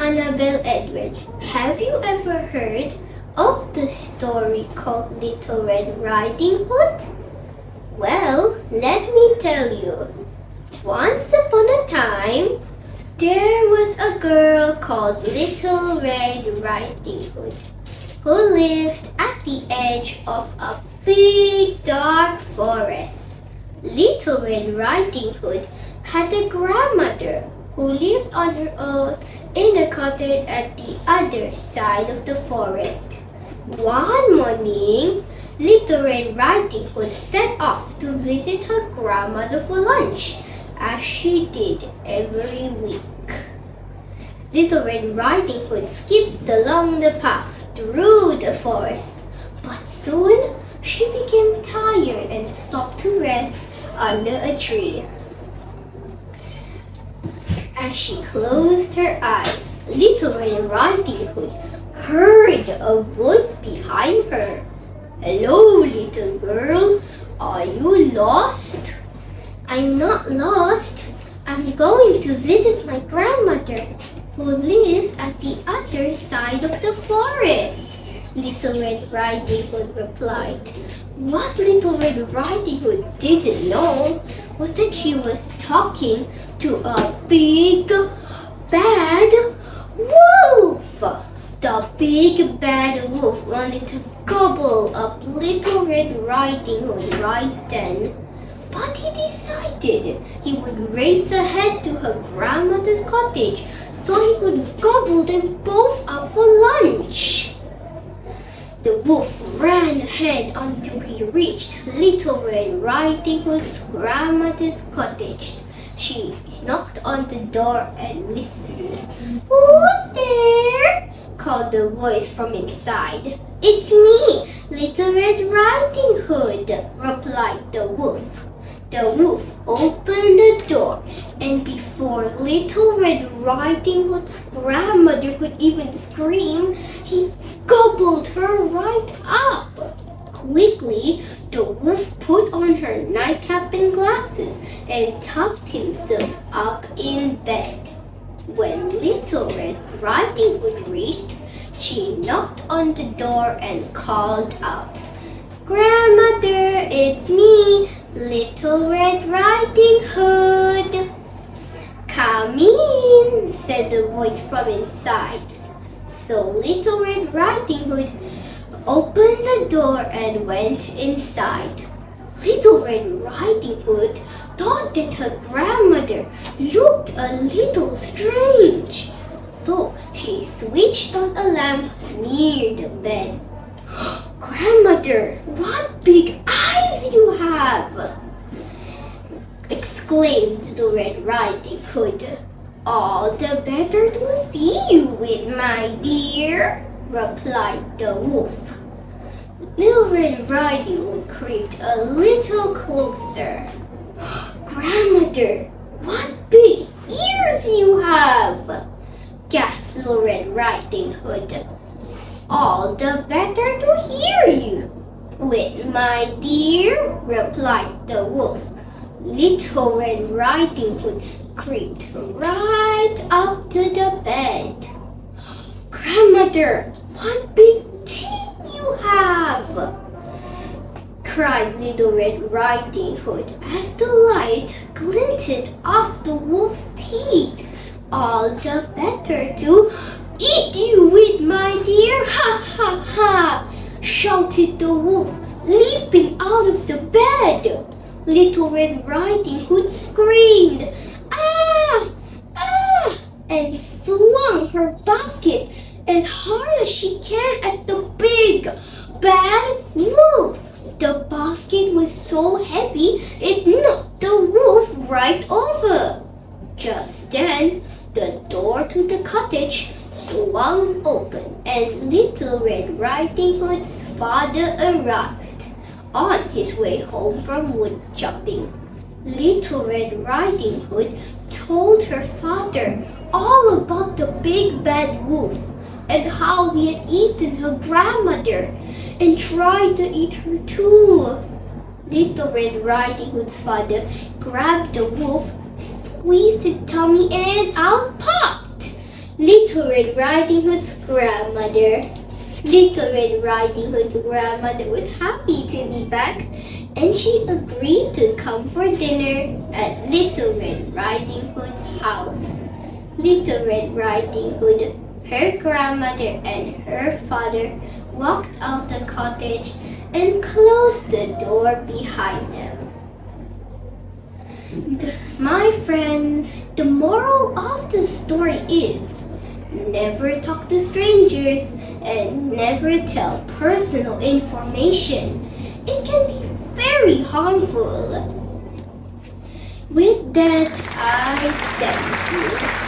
Annabelle Edward. Have you ever heard of the story called Little Red Riding Hood? Well, let me tell you. Once upon a time, there was a girl called Little Red Riding Hood who lived at the edge of a big dark forest. Little Red Riding Hood had a grandmother who lived on her own in a cottage at the other side of the forest. One morning, Little Red Riding Hood set off to visit her grandmother for lunch, as she did every week. Little Red Riding Hood skipped along the path through the forest, but soon she became tired and stopped to rest under a tree. As she closed her eyes, Little Red Riding Hood heard a voice behind her. "Hello, little girl. Are you lost?" "I'm not lost. I'm going to visit my grandmother, who lives at the other side of the forest," Little Red Riding Hood replied. What Little Red Riding Hood didn't know was that she was talking to a big, bad wolf. The big, bad wolf wanted to gobble up Little Red Riding Hood right then. But he decided he would race ahead to her grandmother's cottage so he could gobble them both up for lunch. The wolf ran ahead until he reached Little Red Riding Hood's grandmother's cottage. She knocked on the door and listened. "Who's there?" called the voice from inside. "It's me, Little Red Riding Hood," replied the wolf. The wolf opened the door, and before Little Red Riding Hood's grandmother could even scream, he gobbled her right up. Quickly, the wolf put on her nightcap and glasses and tucked himself up in bed. When Little Red Riding Hood reached, she knocked on the door and called out, "Grandmother, it's me, Little Red Riding Hood." "Come in," said the voice from inside. So Little Red Riding Hood opened the door and went inside. Little Red Riding Hood thought that her grandmother looked a little strange. So she switched on a lamp near the bed. "Grandmother, what big eyes you have!" exclaimed Little Red Riding Hood. "All the better to see you with, my dear," replied the wolf. Little Red Riding Hood crept a little closer. "Grandmother, what big ears you have!" gasped Little Red Riding Hood. "All the better to hear you with, my dear," replied the wolf. Little Red Riding Hood crept right up to the bed. "Grandmother, what big teeth you have!" cried Little Red Riding Hood as the light glinted off the wolf's teeth. "All the better to eat you with, my dear, ha ha ha!" shouted the wolf, leaping out of the bed. Little Red Riding Hood screamed, "Ah! Ah!" and swung her basket as hard as she can at the big, bad wolf. The basket was so heavy it knocked the wolf right over. Just then, the door to the cottage swung open and Little Red Riding Hood's father arrived on his way home from wood chopping. Little Red Riding Hood told her father all about the big bad wolf and how he had eaten her grandmother and tried to eat her too. Little Red Riding Hood's father grabbed the wolf, squeezed his tummy, and out popped Little Red Riding Hood's grandmother. Little Red Riding Hood's grandmother was happy to be back, and she agreed to come for dinner at Little Red Riding Hood's house. Little Red Riding Hood, her grandmother, and her father walked out the cottage and closed the door behind them. My friend, the moral of the story is never talk to strangers and never tell personal information. It can be very harmful. With that, I thank you.